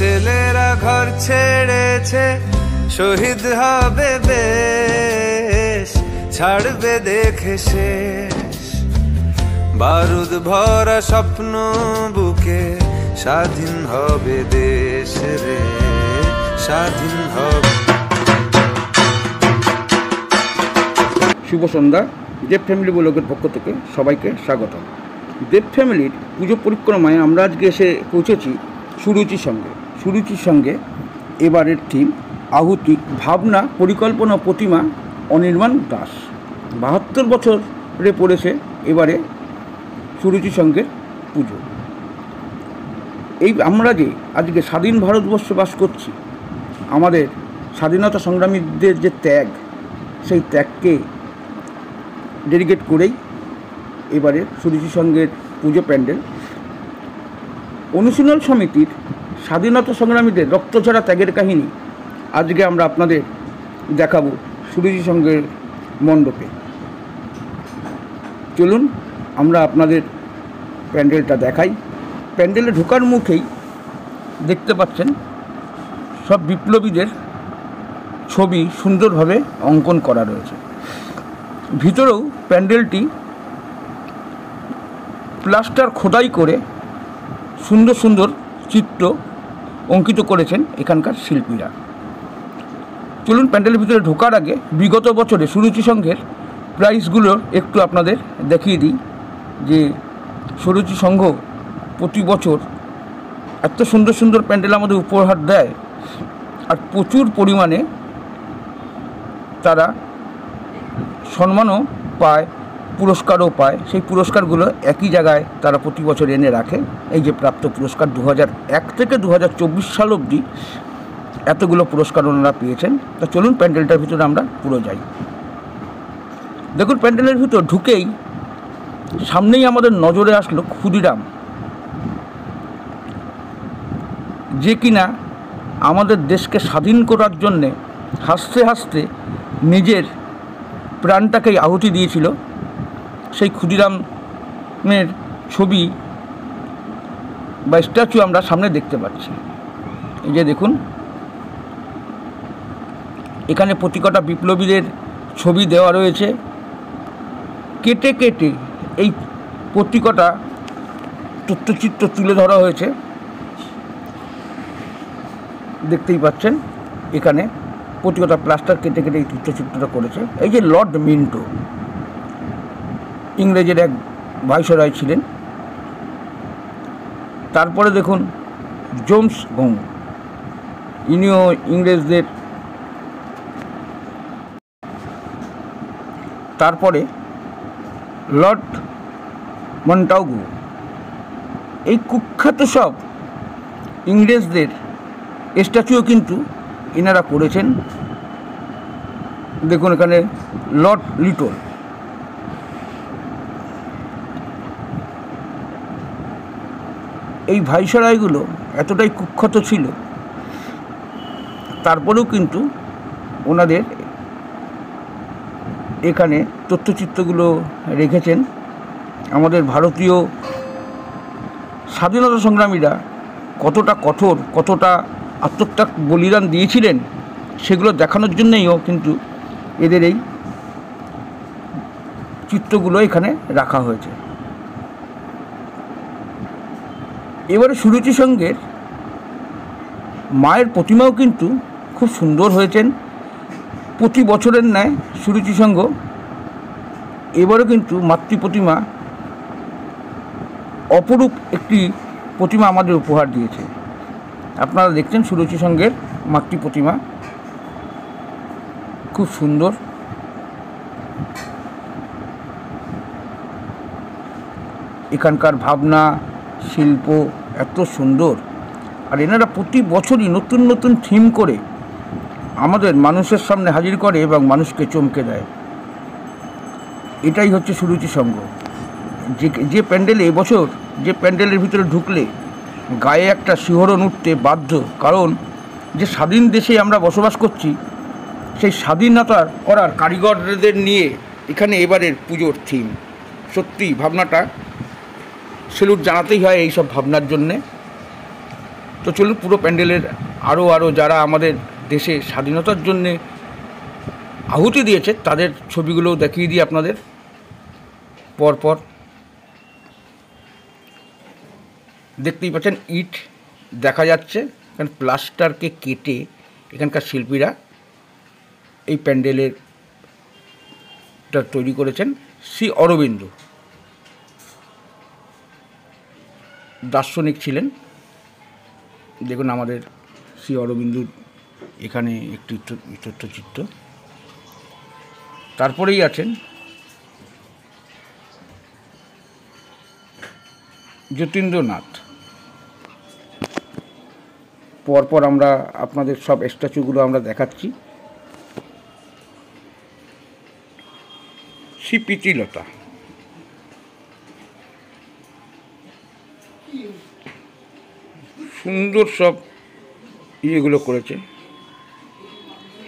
ছেলেরা ঘর ছেড়েছে, শহীদ হবে বেশ, ছাড়বে দেখে শেষ। বারুদ ভরা স্বপ্ন বুকে, স্বাধীন হবে দেশ রে, স্বাধীন হবে। শুভ সন্ধ্যা। দেব ফ্যামিলি ব্লগের পক্ষ থেকে সবাইকে স্বাগত। দেব ফ্যামিলির পুজো পরিক্রমায় আমরা আজকে এসে পৌঁছেছি সুরুচির সঙ্গে। সুরুচির সঙ্গে এবারের থিম আহুতি, ভাবনা, পরিকল্পনা, প্রতিমা অনির্বাণ দাস। 72 বছরে পড়েছে এবারে সুরুচির সঙ্গে পুজো। এই আমরা যে আজকে স্বাধীন ভারতবর্ষে বাস করছি, আমাদের স্বাধীনতা সংগ্রামীদের যে ত্যাগ, সেই ত্যাগকে ডেডিকেট করেই এবারে সুরুচি সঙ্গের পুজো প্যান্ডেল। অনুশীলন সমিতির স্বাধীনতা সংগ্রামীদের রক্তঝরা ত্যাগের কাহিনী আজকে আমরা আপনাদের দেখাবো সুরুচি সঙ্গের মণ্ডপে। চলুন আমরা আপনাদের প্যান্ডেলটা দেখাই। প্যান্ডেলে ঢোকার মুখেই দেখতে পাচ্ছেন সব বিপ্লবীদের ছবি সুন্দরভাবে অঙ্কন করা রয়েছে। ভিতরেও প্যান্ডেলটি প্লাস্টার খোদাই করে সুন্দর সুন্দর চিত্র অঙ্কিত করেছেন এখানকার শিল্পীরা। চলুন প্যান্ডেলের ভিতরে ঢোকার আগে বিগত বছরে সুরুচি সংঘের প্রাইসগুলো একটু আপনাদের দেখিয়ে দিই। যে সুরুচি সংঘ প্রতি বছর এত সুন্দর সুন্দর প্যান্ডেল আমাদের উপহার দেয়, আর প্রচুর পরিমাণে তারা সম্মানও পায়, পুরস্কারও পায়। সেই পুরস্কারগুলো একই জায়গায় তারা প্রতি বছর এনে রাখে। এই যে প্রাপ্ত পুরস্কার 2001 থেকে 2024 সাল অবধি এতগুলো পুরস্কার ওনারা পেয়েছেন। তা চলুন প্যান্ডেলটার ভিতরে আমরা পুরো যাই। দেখুন প্যান্ডেলের ভিতর ঢুকেই সামনেই আমাদের নজরে আসলো ক্ষুদিরাম, যে কিনা আমাদের দেশকে স্বাধীন করার জন্যে হাসতে হাসতে নিজের প্রাণটাকেই আহুতি দিয়েছিল। সেই ক্ষুদিরামের ছবি বা স্ট্যাচু আমরা সামনে দেখতে পাচ্ছি। এই যে দেখুন, এখানে প্রতিকটা বিপ্লবীদের ছবি দেওয়া রয়েছে। কেটে কেটে এই প্রতিকটা তথ্যচিত্র তুলে ধরা হয়েছে। দেখতেই পাচ্ছেন এখানে প্রতিকটা প্লাস্টার কেটে কেটে এই তথ্যচিত্রটা করেছে। এই যে লর্ড মিন্টো, ইংরেজের এক ভাইসরয় ছিলেন। তারপরে দেখুন জেমস গং, ইনিও ইংরেজদের। তারপরে লর্ড মন্টাগু, এই কুখ্যাত সব ইংরেজদের স্ট্যাচুও কিন্তু এনারা করেছেন। দেখুন এখানে লর্ড লিটল। এই ভাইসরয়গুলো এতটাই কুখ্যাত ছিল, তারপরেও কিন্তু ওনাদের এখানে তথ্যচিত্রগুলো রেখেছেন। আমাদের ভারতীয় স্বাধীনতা সংগ্রামীরা কতটা কঠোর, কতটা আত্মত্যাগ বলিদান দিয়েছিলেন, সেগুলো দেখানোর জন্যেও কিন্তু এদের এই চিত্রগুলো এখানে রাখা হয়েছে। এবারে সুরুচি সংঘের মায়ের প্রতিমাও কিন্তু খুব সুন্দর হয়েছেন। প্রতি বছরের ন্যায় সুরুচি সংঘ এবারও কিন্তু মাতৃ প্রতিমা, অপরূপ একটি প্রতিমা আমাদের উপহার দিয়েছে। আপনারা দেখছেন সুরুচি সংঘের মাতৃ প্রতিমা খুব সুন্দর। এখানকার ভাবনা, শিল্প এত সুন্দর, আর এনারা প্রতি বছরই নতুন নতুন থিম করে আমাদের মানুষের সামনে হাজির করে এবং মানুষকে চমকে দেয়। এটাই হচ্ছে সুরুচি সংঘ। যে প্যান্ডেলে এবছর, যে প্যান্ডেলের ভিতরে ঢুকলে গায়ে একটা শিহরণ উঠতে বাধ্য, কারণ যে স্বাধীন দেশে আমরা বসবাস করছি, সেই স্বাধীনতা করার কারিগরদের নিয়ে এখানে এবারের পুজোর থিম। সত্যি ভাবনাটা স্যালুট জানাতেই হয় এই সব ভাবনার জন্যে। তো চলুন পুরো প্যান্ডেলের আরও যারা আমাদের দেশে স্বাধীনতার জন্যে আহুতি দিয়েছে তাদের ছবিগুলো দেখিয়ে দিই আপনাদের পরপর। দেখতেই পাচ্ছেন ইট দেখা যাচ্ছে, কারণ প্লাস্টারকে কেটে এখানকার শিল্পীরা এই প্যান্ডেলের তৈরি করেছেন। শ্রী অরবিন্দ দার্শনিক ছিলেন। দেখুন আমাদের শ্রী অরবিন্দুর এখানে একটি তথ্যচিত্র। তারপরেই আছেন যতীন্দ্রনাথ। পরপর আমরা আপনাদের সব স্ট্যাচুগুলো আমরা দেখাচ্ছি। শ্রী প্রীতিলতা, সুন্দর সব ইয়েগুলো করেছে।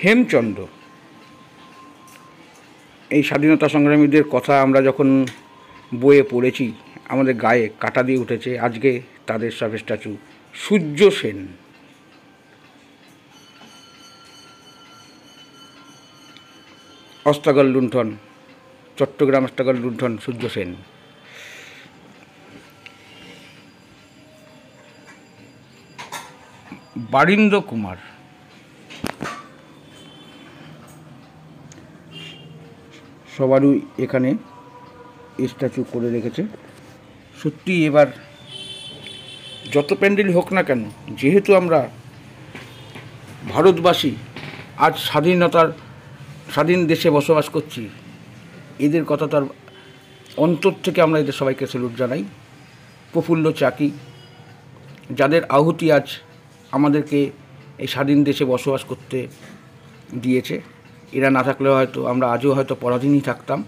হেমচন্দ্র, এই স্বাধীনতা সংগ্রামীদের কথা আমরা যখন বইয়ে পড়েছি আমাদের গায়ে কাটা দিয়ে উঠেছে। আজকে তাদের সব স্ট্যাচু। সূর্য সেন, অস্তাগর লুণ্ঠন, চট্টগ্রাম অস্তাগর লুণ্ঠন, সূর্য সেন। বারীন্দ্র কুমার, সবারই এখানে স্ট্যাচু করে রেখেছে। সত্যি এবার যত প্যান্ডেল হোক না কেন, যেহেতু আমরা ভারতবাসী আজ স্বাধীন দেশে বসবাস করছি, এদের কথা তার অন্তর থেকে আমরা এদের সবাইকে স্যালুট জানাই। প্রফুল্ল চাকি, যাদের আহুতি আজ আমাদেরকে এই স্বাধীন দেশে বসবাস করতে দিয়েছে, এরা না থাকলে হয়তো আমরা আজও হয়তো পরাধীনই থাকতাম।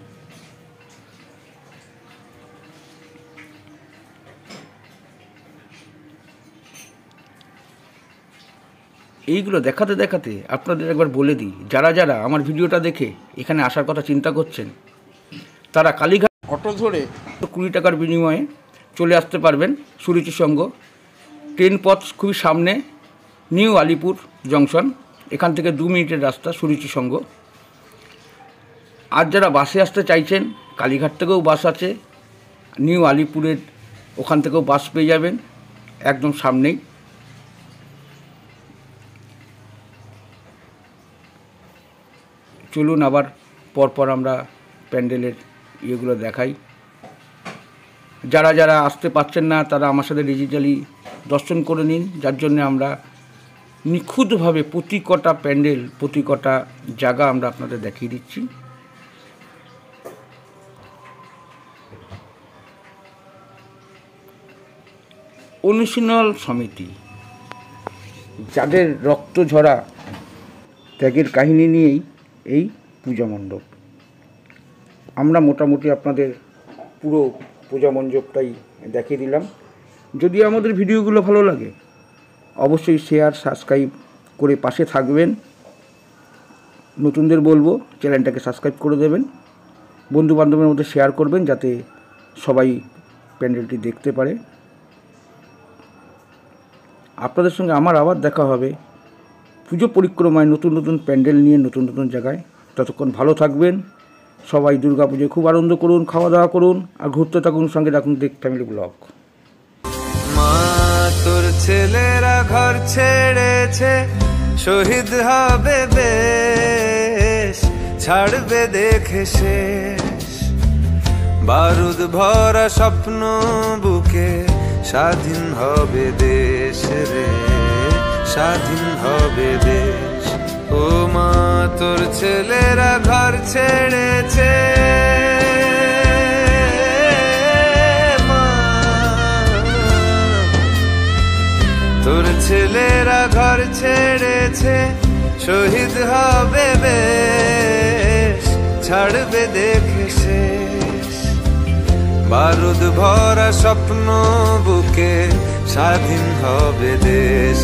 এইগুলো দেখাতে দেখাতে আপনাদের একবার বলে দিই, যারা আমার ভিডিওটা দেখে এখানে আসার কথা চিন্তা করছেন তারা কালীঘাট অটো ধরে 20 টাকার বিনিময়ে চলে আসতে পারবেন সুরুচি সংঘ। ট্রেন পথ খুবই সামনে, নিউ আলিপুর জংশন, এখান থেকে 2 মিনিটের রাস্তা সুরুচি সংঘ। আর যারা বাসে আসতে চাইছেন, কালীঘাট থেকেও বাস আছে, নিউ আলিপুরের ওখান থেকেও বাস পেয়ে যাবেন, একদম সামনেই। চলুন আবার পরপর আমরা প্যান্ডেলের ইয়েগুলো দেখাই। যারা আসতে পারছেন না তারা আমার সাথে ডিজিটালি দর্শন করে নিন, যার জন্য আমরা নিখুঁতভাবে প্রতি কটা প্যান্ডেল, প্রতি কটা জায়গা আমরা আপনাদের দেখিয়ে দিচ্ছি। অনুশীলন সমিতি, যাদের রক্ত ঝরা ত্যাগের কাহিনী নিয়েই এই পূজা মণ্ডপ। আমরা মোটামুটি আপনাদের পুরো পূজা মণ্ডপটাই দেখিয়ে দিলাম। যদি আমাদের ভিডিওগুলো ভালো লাগে অবশ্যই শেয়ার, সাবস্ক্রাইব করে পাশে থাকবেন। নতুনদের বলবো চ্যানেলটাকে সাবস্ক্রাইব করে দেবেন, বন্ধুবান্ধবের মধ্যে শেয়ার করবেন যাতে সবাই প্যান্ডেলটি দেখতে পারে। আপনাদের সঙ্গে আমার আবার দেখা হবে পুজো পরিক্রমায়, নতুন প্যান্ডেল নিয়ে, নতুন জায়গায়। ততক্ষণ ভালো থাকবেন সবাই। দুর্গা পুজোয় খুব আনন্দ করুন, খাওয়া দাওয়া করুন, আর ঘুরতে থাকুন, সঙ্গে রাখুন দেব ফ্যামিলি ব্লগ। মা তোর ছেলেরা ঘর ছেড়েছে, শহীদ হবে বেশ, ছাড়বে দেখে শেষ। বারুদ ভরা স্বপ্ন বুকে, স্বাধীন হবে দেশ রে, স্বাধীন হবে দেশ। ও মা তোর ছেলেরা ঘর ছেড়েছে, তোর ছেলেরা ঘর ছেড়েছে, শহীদ হবে বেশ, ছাড়বে দেখে শেষ। বারুদ ভরা স্বপ্ন বুকে, স্বাধীন হবে দেশ